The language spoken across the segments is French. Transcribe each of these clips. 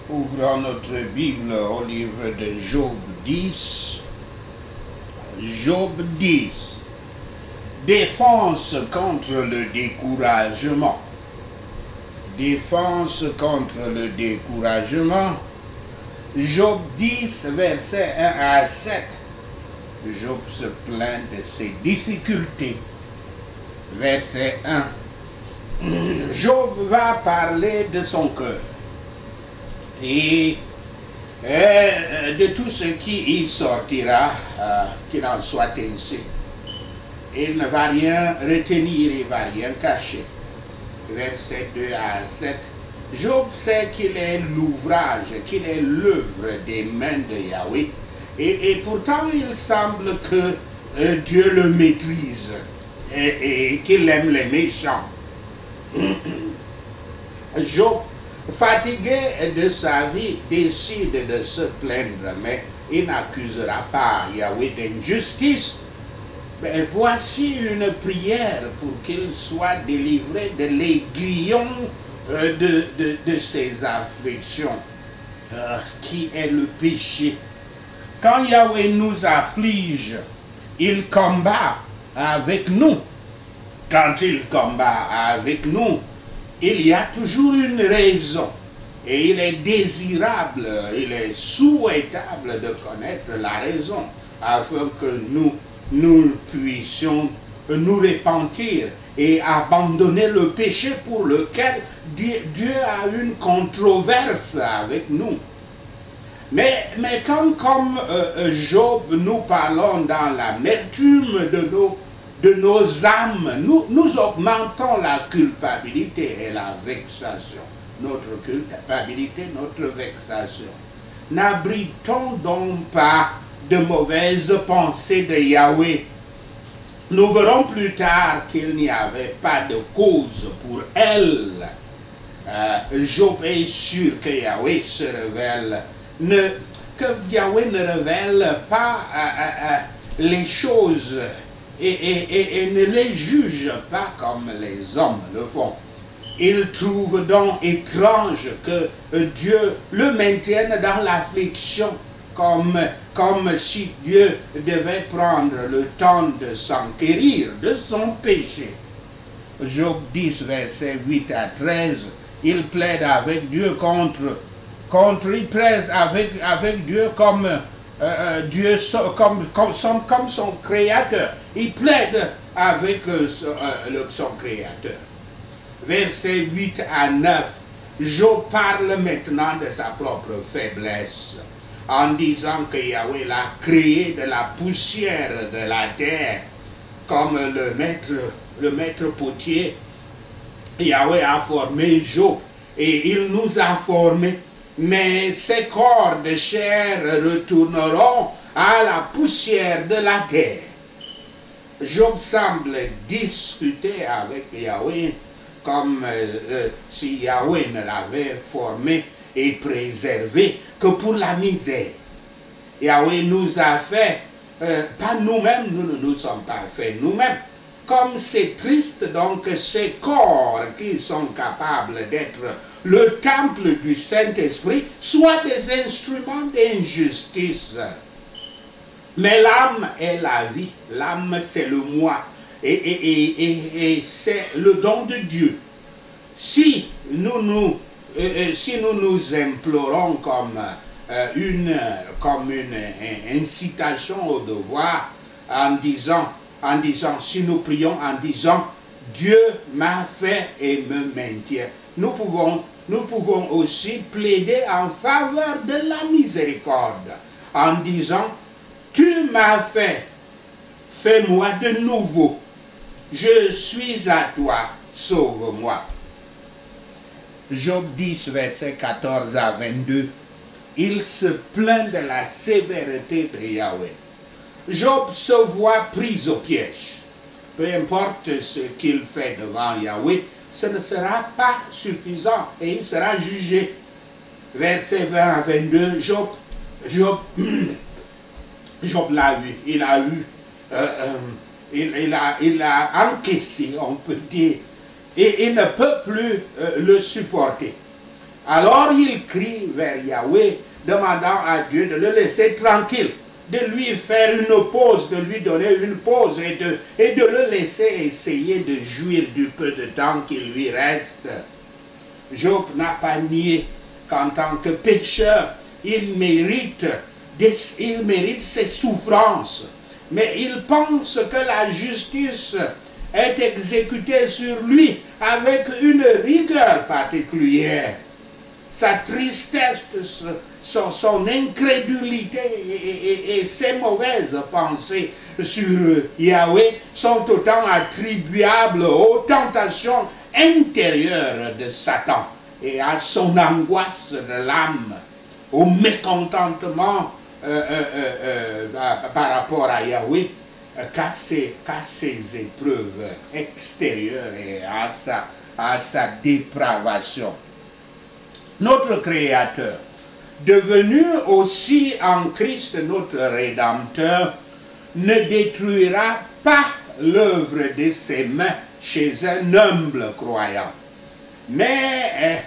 Ouvrons notre Bible au livre de Job 10. Job 10. Défense contre le découragement. Défense contre le découragement. Job 10, versets 1 à 7. Job se plaint de ses difficultés. Verset 1. Job va parler de son cœur et de tout ce qui y sortira, qu'il en soit ainsi. Il ne va rien retenir, il ne va rien cacher. Verset 2 à 7. Job sait qu'il est l'ouvrage, qu'il est l'œuvre des mains de Yahweh. Et pourtant, il semble que Dieu le maîtrise et qu'il aime les méchants. Job, fatigué de sa vie, décide de se plaindre, mais il n'accusera pas Yahweh d'injustice. Mais voici une prière pour qu'il soit délivré de l'aiguillon de ses afflictions, qui est le péché. Quand Yahweh nous afflige, il combat avec nous. Quand il combat avec nous, il y a toujours une raison. Et il est désirable, il est souhaitable de connaître la raison, afin que nous puissions nous repentir et abandonner le péché pour lequel Dieu a une controverse avec nous. Mais quand, comme Job, nous parlons dans l'amertume de nos âmes, nous augmentons la culpabilité et la vexation. Notre culpabilité, notre vexation. N'abritons donc pas de mauvaises pensées de Yahweh. Nous verrons plus tard qu'il n'y avait pas de cause pour elle. Job est sûr que Yahweh se révèle, que Yahweh ne révèle pas les choses et ne les juge pas comme les hommes le font. Il trouve donc étrange que Dieu le maintienne dans l'affliction, comme si Dieu devait prendre le temps de s'enquérir de son péché. Job 10, versets 8 à 13, il plaide avec Dieu il plaide avec Dieu comme Dieu, comme son créateur. Il plaide avec son créateur. Versets 8 à 9, Job parle maintenant de sa propre faiblesse, en disant que Yahweh l'a créé de la poussière de la terre, comme le maître potier. Yahweh a formé Job et il nous a formés, mais ses corps de chair retourneront à la poussière de la terre. Job semble discuter avec Yahweh comme si Yahweh ne l'avait formé et préservé que pour la misère. Yahweh nous a fait, pas nous-mêmes, nous ne nous sommes pas faits nous-mêmes. Comme c'est triste donc que ces corps qui sont capables d'être le temple du Saint-Esprit soient des instruments d'injustice. Mais l'âme est la vie, l'âme c'est le moi. Et c'est le don de Dieu. Si nous nous implorons comme une incitation au devoir, en disant, si nous prions en disant, Dieu m'a fait et me maintient, nous pouvons aussi plaider en faveur de la miséricorde, en disant, tu m'as fait, fais-moi de nouveau. Je suis à toi, sauve-moi. Job 10, versets 14 à 22. Il se plaint de la sévérité de Yahweh. Job se voit pris au piège. Peu importe ce qu'il fait devant Yahweh, ce ne sera pas suffisant et il sera jugé. Versets 20 à 22, Job l'a eu. Il a encaissé, on peut dire, et il ne peut plus le supporter. Alors il crie vers Yahweh, demandant à Dieu de le laisser tranquille, de lui faire une pause, de lui donner une pause et de le laisser essayer de jouir du peu de temps qui lui reste. Job n'a pas nié qu'en tant que pécheur, il mérite ses souffrances. Mais il pense que la justice est exécutée sur lui avec une rigueur particulière. Sa tristesse, son incrédulité et ses mauvaises pensées sur Yahweh sont autant attribuables aux tentations intérieures de Satan et à son angoisse de l'âme, au mécontentement par rapport à Yahweh, qu'à ses épreuves extérieures et à sa dépravation. Notre Créateur, devenu aussi en Christ notre Rédempteur, ne détruira pas l'œuvre de ses mains chez un humble croyant, mais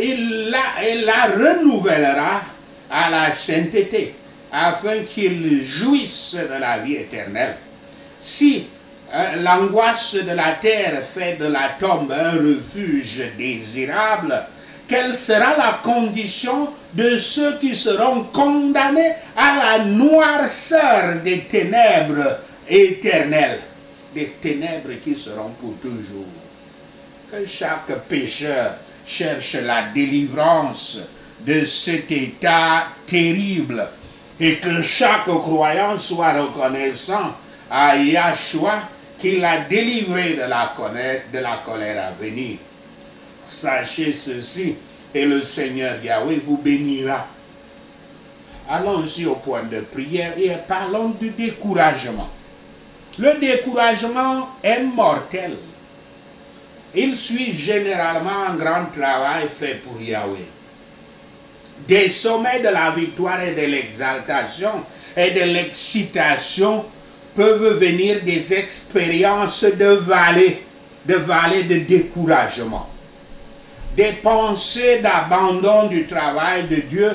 il la renouvellera à la sainteté, afin qu'il jouisse de la vie éternelle. Si l'angoisse de la terre fait de la tombe un refuge désirable, quelle sera la condition de ceux qui seront condamnés à la noirceur des ténèbres éternelles, des ténèbres qui seront pour toujours? Que chaque pécheur cherche la délivrance de cet état terrible et que chaque croyant soit reconnaissant à Yahshua qui l'a délivré de la colère à venir. Sachez ceci, et le Seigneur Yahweh vous bénira. Allons-y au point de prière et parlons du découragement. Le découragement est mortel. Il suit généralement un grand travail fait pour Yahweh. Des sommets de la victoire et de l'exaltation et de l'excitation peuvent venir des expériences de vallée de découragement. Des pensées d'abandon du travail de Dieu,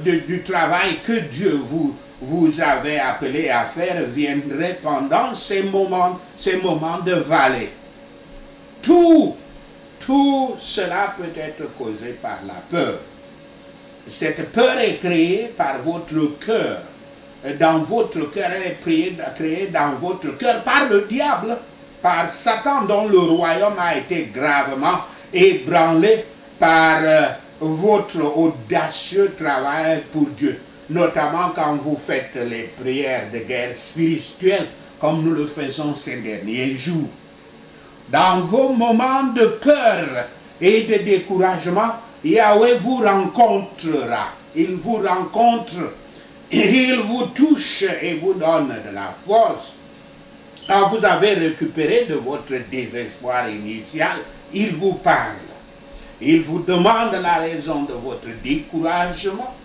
du travail que Dieu vous avait appelé à faire viendraient pendant ces moments de vallée. Tout cela peut être causé par la peur. Cette peur est créée par votre cœur. Dans votre cœur, elle est créée dans votre cœur par le diable, par Satan, dont le royaume a été gravement ébranlé par votre audacieux travail pour Dieu, notamment quand vous faites les prières de guerre spirituelle, comme nous le faisons ces derniers jours. Dans vos moments de peur et de découragement, Yahweh vous rencontrera. Il vous rencontre, il vous touche et vous donne de la force. Quand vous avez récupéré de votre désespoir initial, il vous parle. Il vous demande la raison de votre découragement.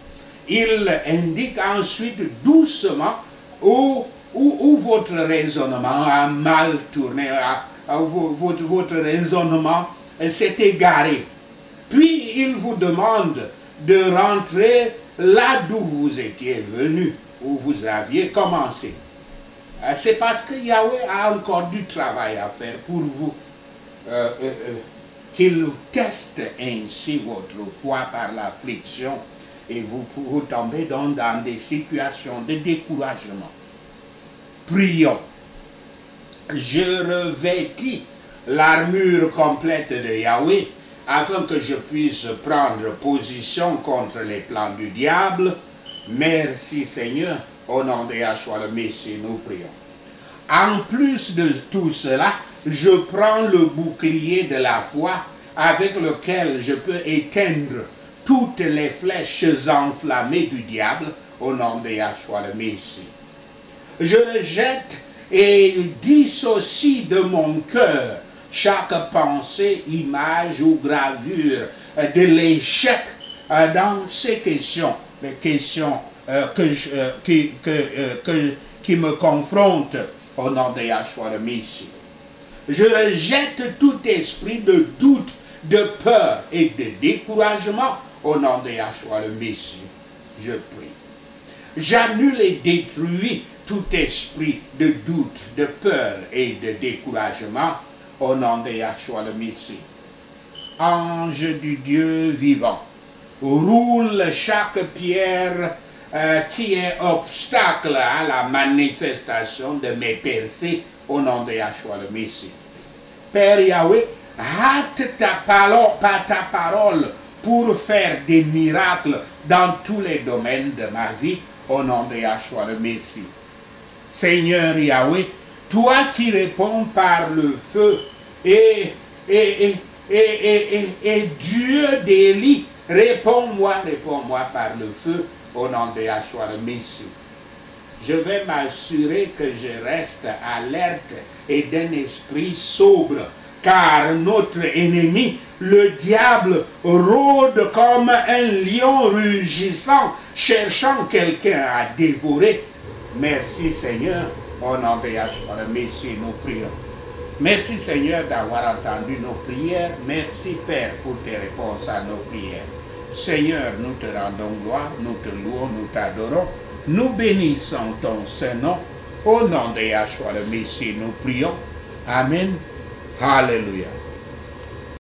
Il indique ensuite doucement où votre raisonnement a mal tourné, votre raisonnement s'est égaré. Puis il vous demande de rentrer là d'où vous étiez venu, où vous aviez commencé. C'est parce que Yahweh a encore du travail à faire pour vous, qu'il teste ainsi votre foi par l'affliction et vous tombez donc dans des situations de découragement. Prions. Je revêtis l'armure complète de Yahweh afin que je puisse prendre position contre les plans du diable. Merci Seigneur, au nom de Yahshua le Messie, nous prions. En plus de tout cela, je prends le bouclier de la foi avec lequel je peux éteindre toutes les flèches enflammées du diable au nom de Yahshua le Messie. Je le jette et dissocie de mon cœur chaque pensée, image ou gravure de l'échec dans ces questions, les questions qui me confrontent au nom de Yahshua le Messie. Je rejette tout esprit de doute de peur et de découragement, au nom de Yahshua le Messie, je prie. J'annule et détruis tout esprit de doute, de peur et de découragement, au nom de Yahshua le Messie. Ange du Dieu vivant, roule chaque pierre qui est obstacle à la manifestation de mes pensées au nom de Yahshua le Messie. Père Yahweh, hâte par ta parole pour faire des miracles dans tous les domaines de ma vie au nom de Yahshua le Messie. Seigneur Yahweh, toi qui réponds par le feu et Dieu d'Élie, réponds-moi par le feu au nom de Yahshua le Messie. Je vais m'assurer que je reste alerte et d'un esprit sobre, car notre ennemi, le diable, rôde comme un lion rugissant, cherchant quelqu'un à dévorer. Merci Seigneur, au nom de Yahshua le Messie, nous prions. Merci Seigneur d'avoir entendu nos prières. Merci Père pour tes réponses à nos prières. Seigneur, nous te rendons gloire, nous te louons, nous t'adorons. Nous bénissons ton Saint-Nom. Au nom de Yahshua le Messie, nous prions. Amen. Alléluia.